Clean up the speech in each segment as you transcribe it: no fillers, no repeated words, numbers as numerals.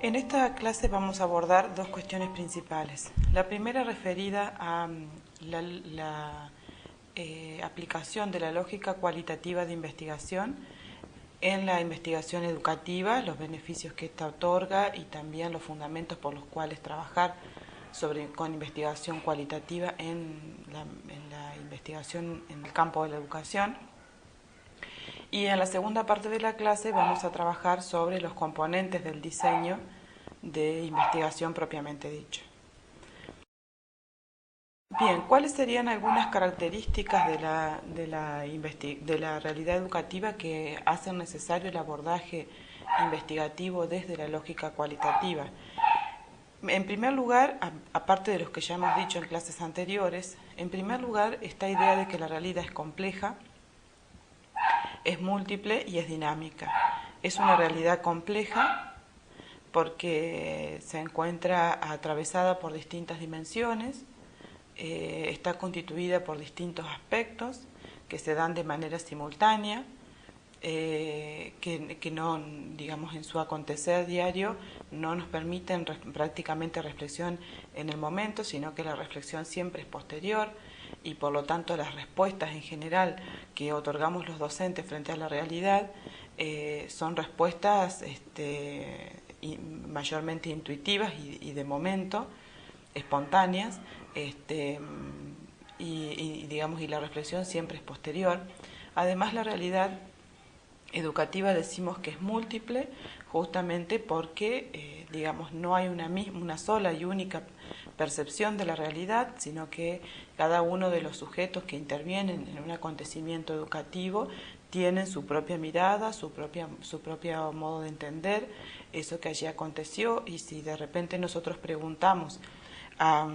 En esta clase vamos a abordar dos cuestiones principales. La primera referida a la aplicación de la lógica cualitativa de investigación en la investigación educativa, los beneficios que ésta otorga y también los fundamentos por los cuales trabajar con investigación cualitativa en la investigación en el campo de la educación. Y en la segunda parte de la clase vamos a trabajar sobre los componentes del diseño de investigación propiamente dicho. Bien, ¿cuáles serían algunas características de la realidad educativa que hacen necesario el abordaje investigativo desde la lógica cualitativa? En primer lugar, aparte de los que ya hemos dicho en clases anteriores, en primer lugar, esta idea de que la realidad es compleja, es múltiple y es dinámica. Es una realidad compleja porque se encuentra atravesada por distintas dimensiones, está constituida por distintos aspectos que se dan de manera simultánea, que no, digamos, en su acontecer diario no nos permiten prácticamente reflexión en el momento, sino que la reflexión siempre es posterior y por lo tanto las respuestas en general que otorgamos los docentes frente a la realidad son respuestas mayormente intuitivas y de momento, espontáneas, digamos, y la reflexión siempre es posterior. Además, la realidad educativa decimos que es múltiple justamente porque digamos, no hay una sola y única percepción de la realidad, sino que cada uno de los sujetos que intervienen en un acontecimiento educativo tienen su propia mirada, su propio modo de entender eso que allí aconteció. Y si de repente nosotros preguntamos a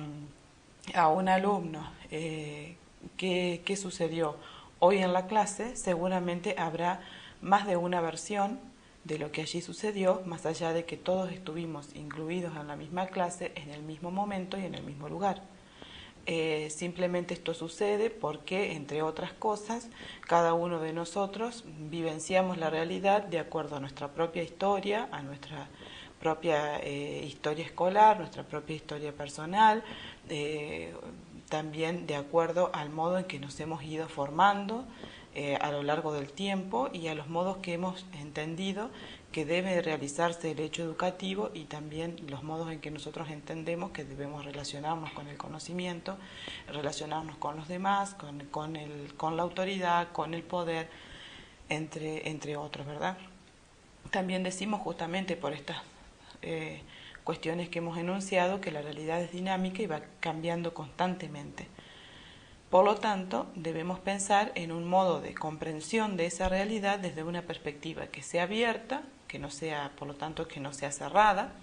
un alumno qué sucedió hoy en la clase, seguramente habrá más de una versión de lo que allí sucedió, más allá de que todos estuvimos incluidos en la misma clase, en el mismo momento y en el mismo lugar. Simplemente esto sucede porque, entre otras cosas, cada uno de nosotros vivenciamos la realidad de acuerdo a nuestra propia historia, a nuestra propia historia escolar, nuestra propia historia personal, también de acuerdo al modo en que nos hemos ido formando a lo largo del tiempo y a los modos que hemos entendido que debe realizarse el hecho educativo y también los modos en que nosotros entendemos que debemos relacionarnos con el conocimiento, relacionarnos con los demás, con la autoridad, con el poder, entre otros, ¿verdad? También decimos justamente por estas cuestiones que hemos enunciado que la realidad es dinámica y va cambiando constantemente. Por lo tanto, debemos pensar en un modo de comprensión de esa realidad desde una perspectiva que sea abierta, que no sea, por lo tanto, que no sea cerrada,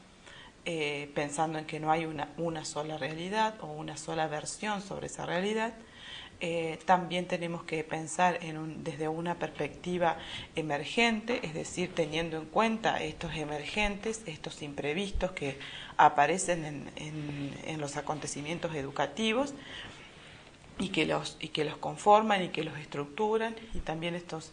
pensando en que no hay una sola realidad o una sola versión sobre esa realidad. También tenemos que pensar desde una perspectiva emergente, es decir, teniendo en cuenta estos emergentes, estos imprevistos que aparecen en los acontecimientos educativos, y que los conforman y que los estructuran, y también estos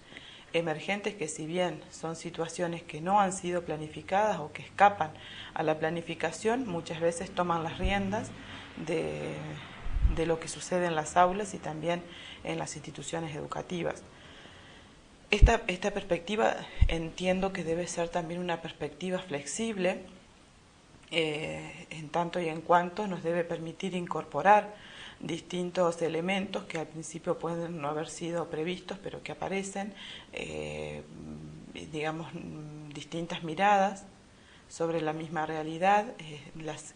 emergentes que, si bien son situaciones que no han sido planificadas o que escapan a la planificación, muchas veces toman las riendas de lo que sucede en las aulas y también en las instituciones educativas. Esta perspectiva entiendo que debe ser también una perspectiva flexible, en tanto y en cuanto nos debe permitir incorporar distintos elementos que al principio pueden no haber sido previstos, pero que aparecen, digamos, distintas miradas sobre la misma realidad,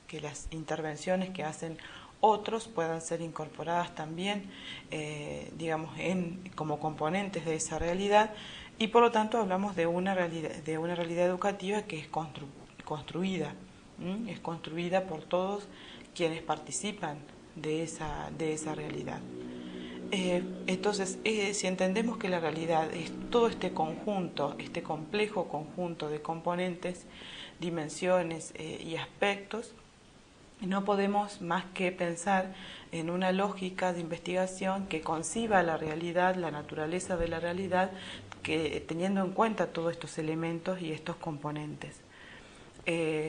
que las intervenciones que hacen otros puedan ser incorporadas también, digamos, como componentes de esa realidad, y por lo tanto hablamos de una realidad educativa que es construida, es construida por todos quienes participan de esa realidad. Entonces, si entendemos que la realidad es todo este conjunto, este complejo conjunto de componentes, dimensiones y aspectos, no podemos más que pensar en una lógica de investigación que conciba la realidad, la naturaleza de la realidad, que teniendo en cuenta todos estos elementos y estos componentes.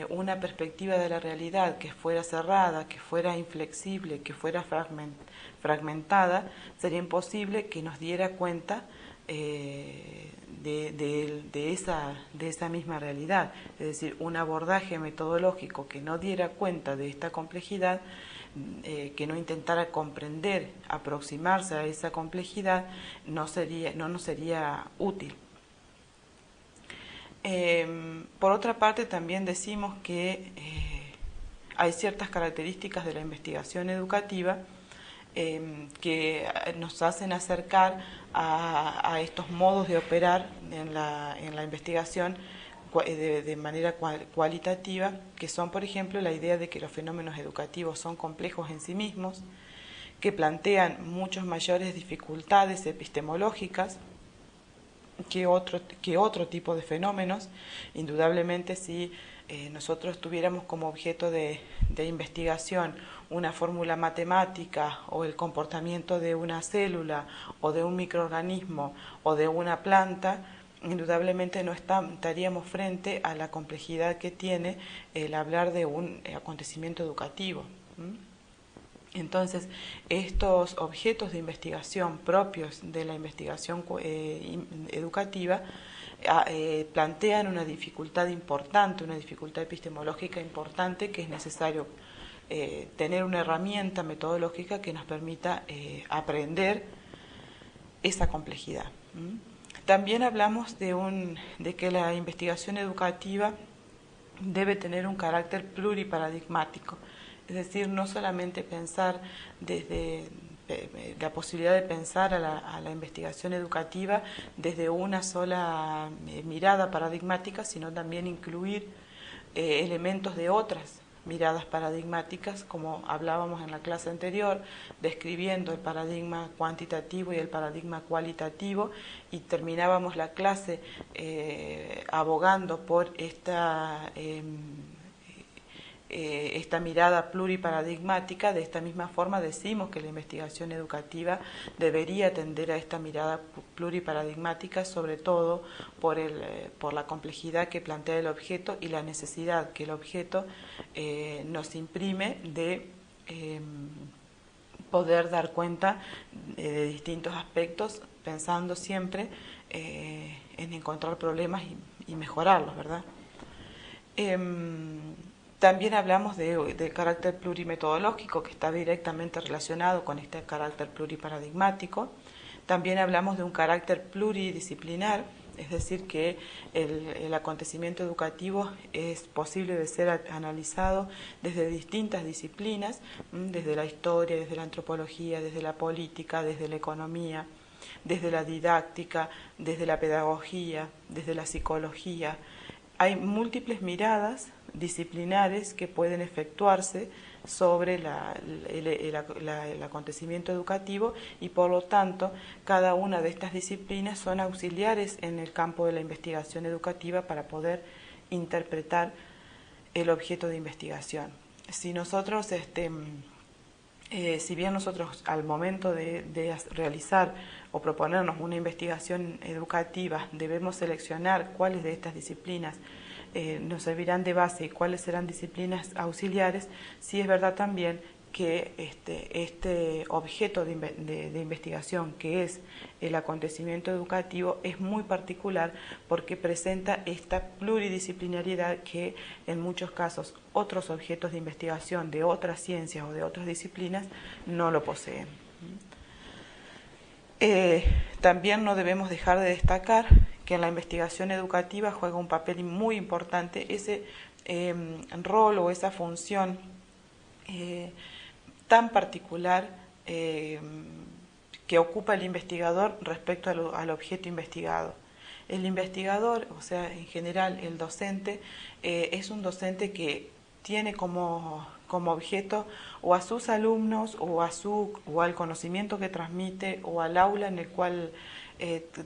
una perspectiva de la realidad que fuera cerrada, que fuera inflexible, que fuera fragmentada, sería imposible que nos diera cuenta de esa misma realidad. Es decir, un abordaje metodológico que no diera cuenta de esta complejidad, que no intentara comprender, aproximarse a esa complejidad, no nos sería útil. Por otra parte, también decimos que hay ciertas características de la investigación educativa que nos hacen acercar a estos modos de operar en la investigación de manera cualitativa, que son, por ejemplo, la idea de que los fenómenos educativos son complejos en sí mismos, que plantean muchas mayores dificultades epistemológicas que otro tipo de fenómenos. Indudablemente, si nosotros tuviéramos como objeto de investigación una fórmula matemática o el comportamiento de una célula o de un microorganismo o de una planta, indudablemente no estaríamos frente a la complejidad que tiene el hablar de un acontecimiento educativo. Entonces, estos objetos de investigación propios de la investigación educativa plantean una dificultad importante, una dificultad epistemológica importante, que es necesario tener una herramienta metodológica que nos permita aprender esa complejidad. También hablamos de que la investigación educativa debe tener un carácter pluriparadigmático. Es decir, no solamente pensar desde la posibilidad de pensar a la investigación educativa desde una sola mirada paradigmática, sino también incluir elementos de otras miradas paradigmáticas, como hablábamos en la clase anterior, describiendo el paradigma cuantitativo y el paradigma cualitativo, y terminábamos la clase abogando por esta mirada pluriparadigmática. De esta misma forma decimos que la investigación educativa debería tender a esta mirada pluriparadigmática, sobre todo por la complejidad que plantea el objeto y la necesidad que el objeto nos imprime de poder dar cuenta de distintos aspectos, pensando siempre en encontrar problemas y mejorarlos, ¿verdad? También hablamos de carácter plurimetodológico, que está directamente relacionado con este carácter pluriparadigmático. También hablamos de un carácter pluridisciplinar, es decir, que el acontecimiento educativo es posible de ser analizado desde distintas disciplinas, desde la historia, desde la antropología, desde la política, desde la economía, desde la didáctica, desde la pedagogía, desde la psicología. Hay múltiples miradas disciplinares que pueden efectuarse sobre el acontecimiento educativo, y por lo tanto cada una de estas disciplinas son auxiliares en el campo de la investigación educativa para poder interpretar el objeto de investigación. Si nosotros, si bien nosotros al momento de realizar o proponernos una investigación educativa debemos seleccionar cuáles de estas disciplinas nos servirán de base y cuáles serán disciplinas auxiliares, sí es verdad también que este objeto de investigación, que es el acontecimiento educativo, es muy particular porque presenta esta pluridisciplinariedad que en muchos casos otros objetos de investigación de otras ciencias o de otras disciplinas no lo poseen. También no debemos dejar de destacar que en la investigación educativa juega un papel muy importante ese rol o esa función tan particular que ocupa el investigador respecto al objeto investigado. El investigador, o sea, en general el docente, es un docente que tiene como objeto o a sus alumnos o al conocimiento que transmite o al aula en el cual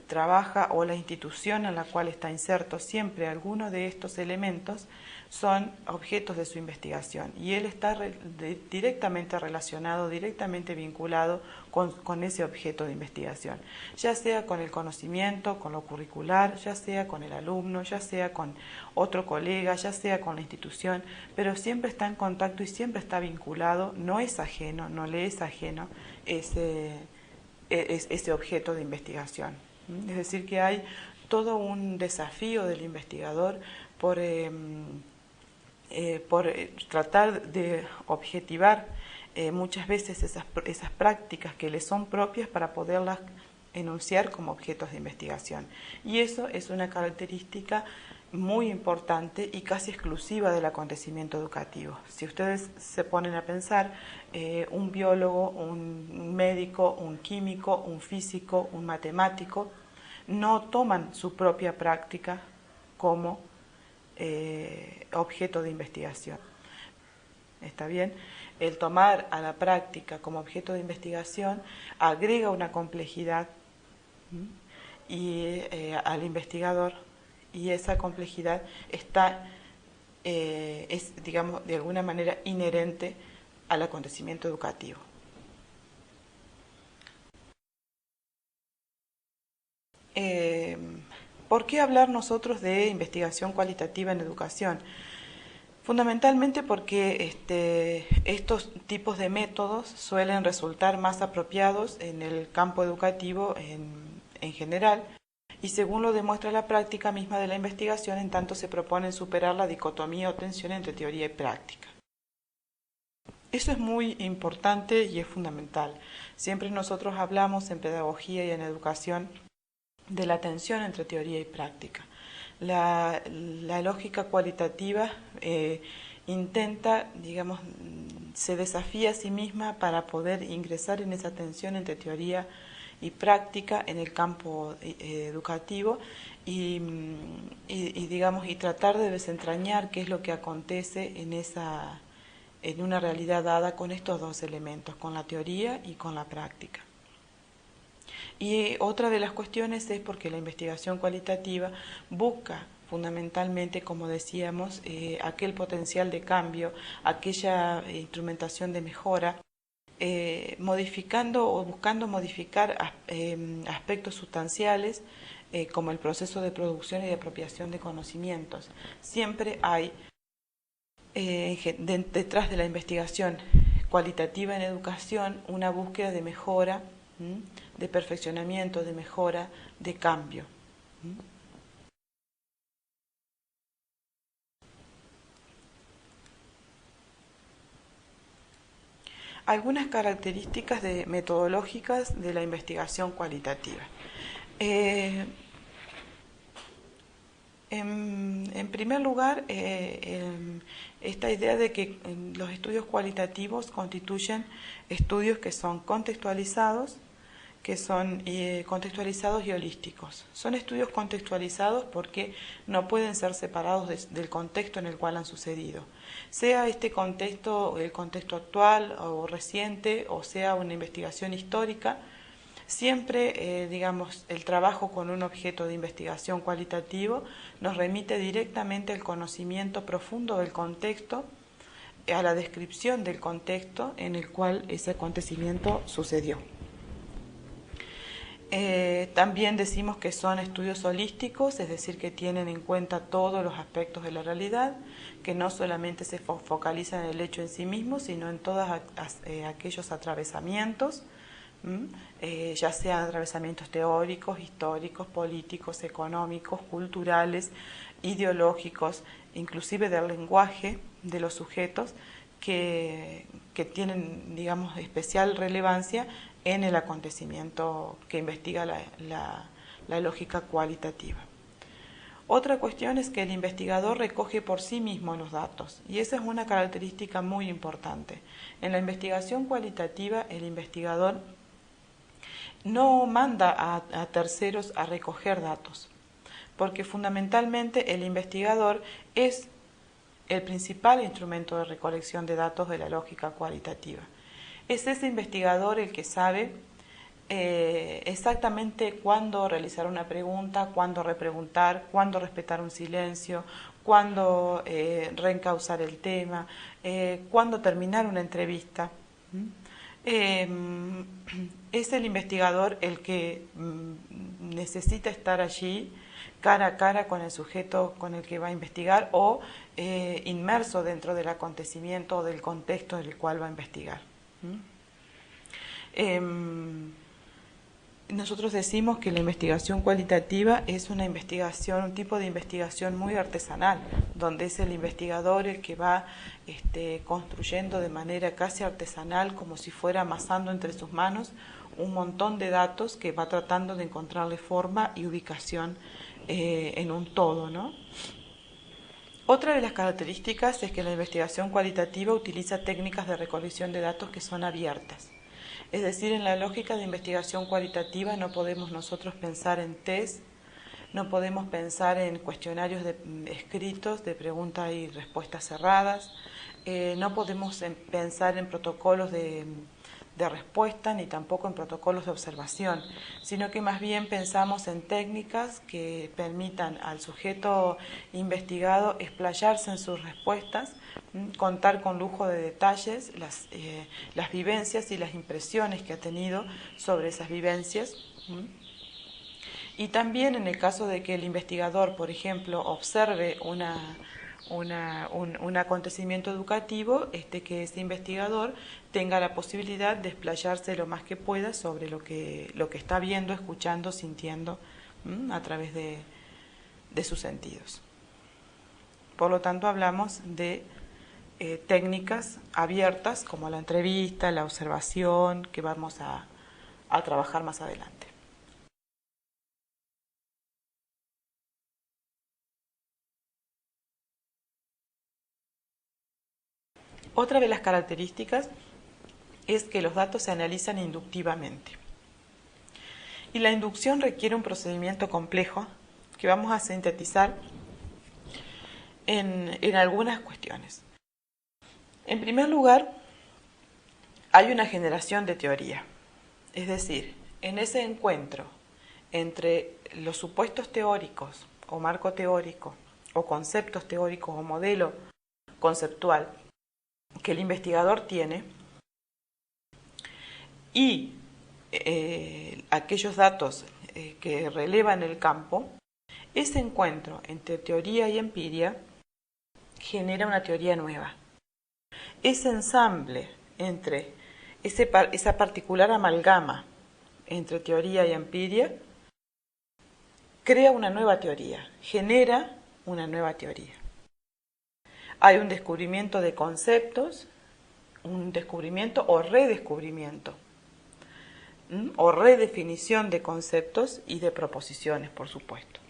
trabaja o la institución en la cual está inserto, siempre alguno de estos elementos son objetos de su investigación y él está directamente relacionado, directamente vinculado con ese objeto de investigación, ya sea con el conocimiento, con lo curricular, ya sea con el alumno, ya sea con otro colega, ya sea con la institución, pero siempre está en contacto y siempre está vinculado, no es ajeno, no le es ajeno ese objeto de investigación. Es decir, que hay todo un desafío del investigador por tratar de objetivar muchas veces esas prácticas que le son propias para poderlas enunciar como objetos de investigación. Y eso es una característica muy importante y casi exclusiva del acontecimiento educativo. Si ustedes se ponen a pensar, un biólogo, un médico, un químico, un físico, un matemático, no toman su propia práctica como objeto de investigación. ¿Está bien? El tomar a la práctica como objeto de investigación agrega una complejidad y al investigador, y esa complejidad es, digamos, de alguna manera inherente al acontecimiento educativo. ¿Por qué hablar nosotros de investigación cualitativa en educación? Fundamentalmente porque estos tipos de métodos suelen resultar más apropiados en el campo educativo en general, y según lo demuestra la práctica misma de la investigación, en tanto se proponen superar la dicotomía o tensión entre teoría y práctica. Eso es muy importante y es fundamental. Siempre nosotros hablamos en pedagogía y en educación de la tensión entre teoría y práctica. La lógica cualitativa intenta, digamos, se desafía a sí misma para poder ingresar en esa tensión entre teoría y práctica en el campo educativo y digamos, y tratar de desentrañar qué es lo que acontece en una realidad dada con estos dos elementos, con la teoría y con la práctica. Y otra de las cuestiones es porque la investigación cualitativa busca fundamentalmente, como decíamos, aquel potencial de cambio, aquella instrumentación de mejora, modificando o buscando modificar aspectos sustanciales como el proceso de producción y de apropiación de conocimientos. Siempre hay detrás de la investigación cualitativa en educación una búsqueda de mejora, de perfeccionamiento, de mejora, de cambio. Algunas características metodológicas de la investigación cualitativa. En primer lugar, esta idea de que los estudios cualitativos constituyen estudios que son contextualizados, contextualizados y holísticos. Son estudios contextualizados porque no pueden ser separados del contexto en el cual han sucedido. Sea este contexto el contexto actual o reciente, o sea una investigación histórica, siempre, digamos, el trabajo con un objeto de investigación cualitativo nos remite directamente al conocimiento profundo del contexto, a la descripción del contexto en el cual ese acontecimiento sucedió. También decimos que son estudios holísticos, es decir, que tienen en cuenta todos los aspectos de la realidad, que no solamente se focalizan en el hecho en sí mismo, sino en todos aquellos atravesamientos, ya sean atravesamientos teóricos, históricos, políticos, económicos, culturales, ideológicos, inclusive del lenguaje de los sujetos que tienen, digamos, especial relevancia en el acontecimiento que investiga la lógica cualitativa. Otra cuestión es que el investigador recoge por sí mismo los datos, y esa es una característica muy importante. En la investigación cualitativa, el investigador no manda a terceros a recoger datos, porque fundamentalmente el investigador es el principal instrumento de recolección de datos de la lógica cualitativa. Es ese investigador el que sabe exactamente cuándo realizar una pregunta, cuándo repreguntar, cuándo respetar un silencio, cuándo reencauzar el tema, cuándo terminar una entrevista. Es el investigador el que necesita estar allí cara a cara con el sujeto con el que va a investigar o inmerso dentro del acontecimiento o del contexto en el cual va a investigar. Nosotros decimos que la investigación cualitativa es una investigación, un tipo de investigación muy artesanal, donde es el investigador el que va construyendo de manera casi artesanal, como si fuera amasando entre sus manos un montón de datos que va tratando de encontrarle forma y ubicación en un todo, ¿no? Otra de las características es que la investigación cualitativa utiliza técnicas de recolección de datos que son abiertas. Es decir, en la lógica de investigación cualitativa no podemos nosotros pensar en test, no podemos pensar en cuestionarios escritos de preguntas y respuestas cerradas, no podemos pensar en protocolos de respuesta ni tampoco en protocolos de observación, sino que más bien pensamos en técnicas que permitan al sujeto investigado explayarse en sus respuestas, contar con lujo de detalles las vivencias y las impresiones que ha tenido sobre esas vivencias. Y también en el caso de que el investigador, por ejemplo, observe un acontecimiento educativo, que ese investigador tenga la posibilidad de explayarse lo más que pueda sobre lo que está viendo, escuchando, sintiendo a través de sus sentidos. Por lo tanto, hablamos de técnicas abiertas como la entrevista, la observación, que vamos a trabajar más adelante. Otra de las características es que los datos se analizan inductivamente. Y la inducción requiere un procedimiento complejo que vamos a sintetizar en algunas cuestiones. En primer lugar, hay una generación de teoría. Es decir, en ese encuentro entre los supuestos teóricos o marco teórico o conceptos teóricos o modelo conceptual que el investigador tiene y aquellos datos que relevan el campo, ese encuentro entre teoría y empiria genera una teoría nueva. Ese ensamble entre esa particular amalgama entre teoría y empiria crea una nueva teoría, genera una nueva teoría. Hay un descubrimiento de conceptos, un descubrimiento o redescubrimiento, o redefinición de conceptos y de proposiciones, por supuesto.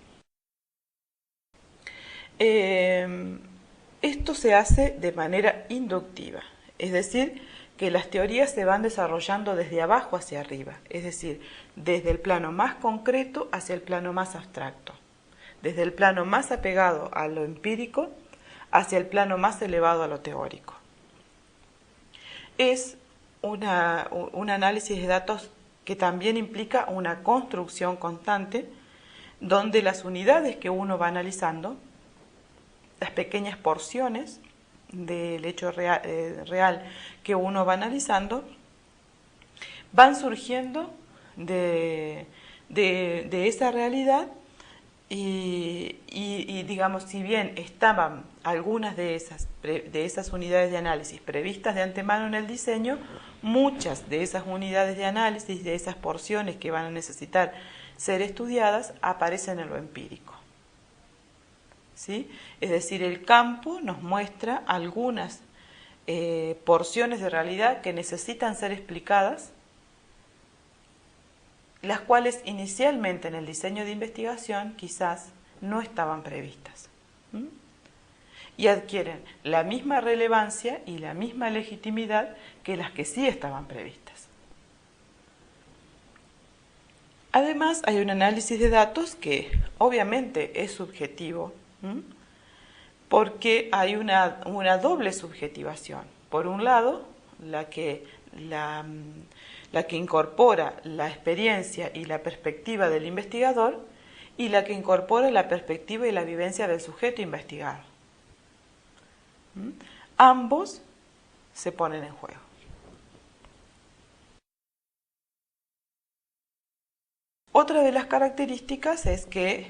Esto se hace de manera inductiva, es decir, que las teorías se van desarrollando desde abajo hacia arriba, es decir, desde el plano más concreto hacia el plano más abstracto, desde el plano más apegado a lo empírico hacia el plano más elevado a lo teórico. Es un análisis de datos que también implica una construcción constante, donde las unidades que uno va analizando, las pequeñas porciones del hecho real que uno va analizando, van surgiendo de esa realidad y digamos, si bien estaban algunas de esas unidades de análisis previstas de antemano en el diseño, muchas de esas unidades de análisis, de esas porciones que van a necesitar ser estudiadas, aparecen en lo empírico. ¿Sí? Es decir, el campo nos muestra algunas porciones de realidad que necesitan ser explicadas, las cuales inicialmente en el diseño de investigación quizás no estaban previstas. Y adquieren la misma relevancia y la misma legitimidad que las que sí estaban previstas. Además, hay un análisis de datos que obviamente es subjetivo, porque hay una doble subjetivación. Por un lado, la que incorpora la experiencia y la perspectiva del investigador y la que incorpora la perspectiva y la vivencia del sujeto investigado. Ambos se ponen en juego. Otra de las características es que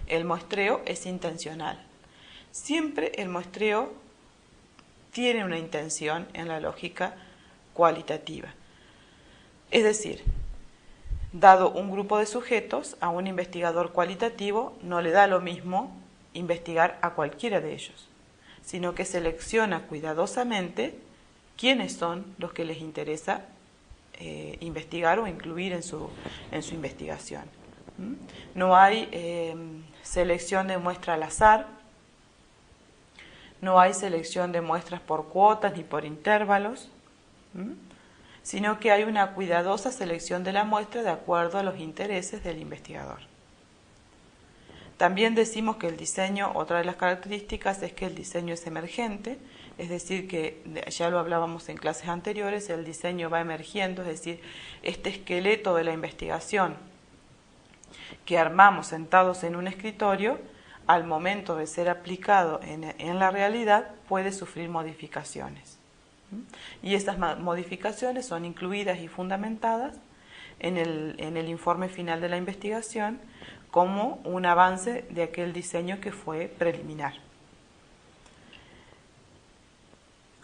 el muestreo es intencional. Siempre el muestreo tiene una intención en la lógica cualitativa. Es decir, dado un grupo de sujetos, a un investigador cualitativo no le da lo mismo investigar a cualquiera de ellos, sino que selecciona cuidadosamente quiénes son los que les interesa investigar o incluir en su investigación. No hay selección de muestra al azar, no hay selección de muestras por cuotas ni por intervalos, sino que hay una cuidadosa selección de la muestra de acuerdo a los intereses del investigador. También decimos que el diseño, otra de las características es que el diseño es emergente, es decir, que ya lo hablábamos en clases anteriores, el diseño va emergiendo, es decir, este esqueleto de la investigación que armamos sentados en un escritorio, al momento de ser aplicado en la realidad, puede sufrir modificaciones. Y estas modificaciones son incluidas y fundamentadas en el informe final de la investigación como un avance de aquel diseño que fue preliminar.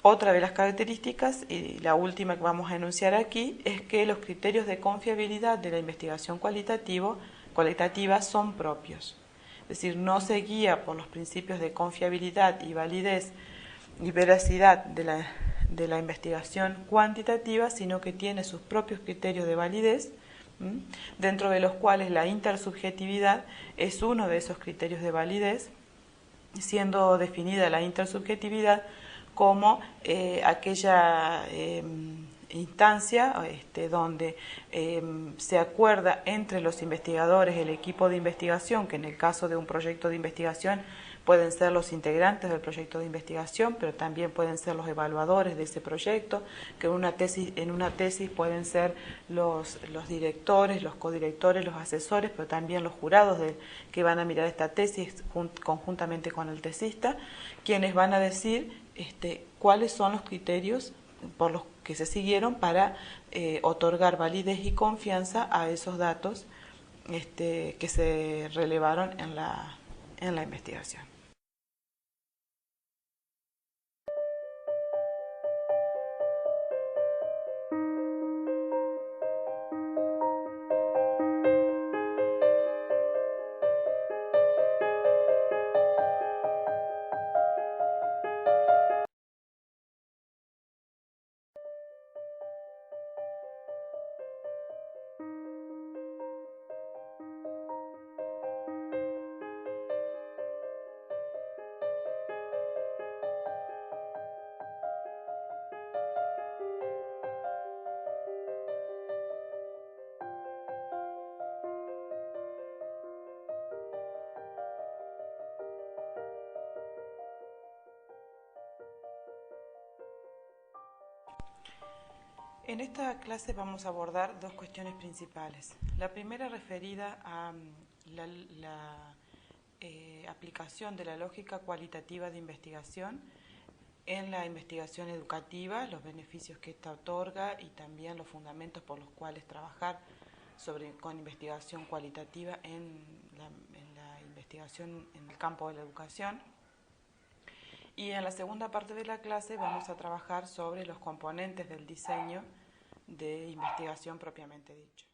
Otra de las características, y la última que vamos a enunciar aquí, es que los criterios de confiabilidad de la investigación cualitativa son propios. Es decir, no se guía por los principios de confiabilidad y validez y veracidad de la investigación cuantitativa, sino que tiene sus propios criterios de validez, dentro de los cuales la intersubjetividad es uno de esos criterios de validez, siendo definida la intersubjetividad como aquella instancia donde se acuerda entre los investigadores, el equipo de investigación, que en el caso de un proyecto de investigación pueden ser los integrantes del proyecto de investigación, pero también pueden ser los evaluadores de ese proyecto, que en una tesis pueden ser los directores, los codirectores, los asesores, pero también los jurados que van a mirar esta tesis conjuntamente con el tesista, quienes van a decir cuáles son los criterios por los que se siguieron para otorgar validez y confianza a esos datos que se relevaron en la investigación. En esta clase vamos a abordar dos cuestiones principales. La primera referida a la aplicación de la lógica cualitativa de investigación en la investigación educativa, los beneficios que ésta otorga y también los fundamentos por los cuales trabajar con investigación cualitativa en la investigación en el campo de la educación. Y en la segunda parte de la clase vamos a trabajar sobre los componentes del diseño de investigación propiamente dicho.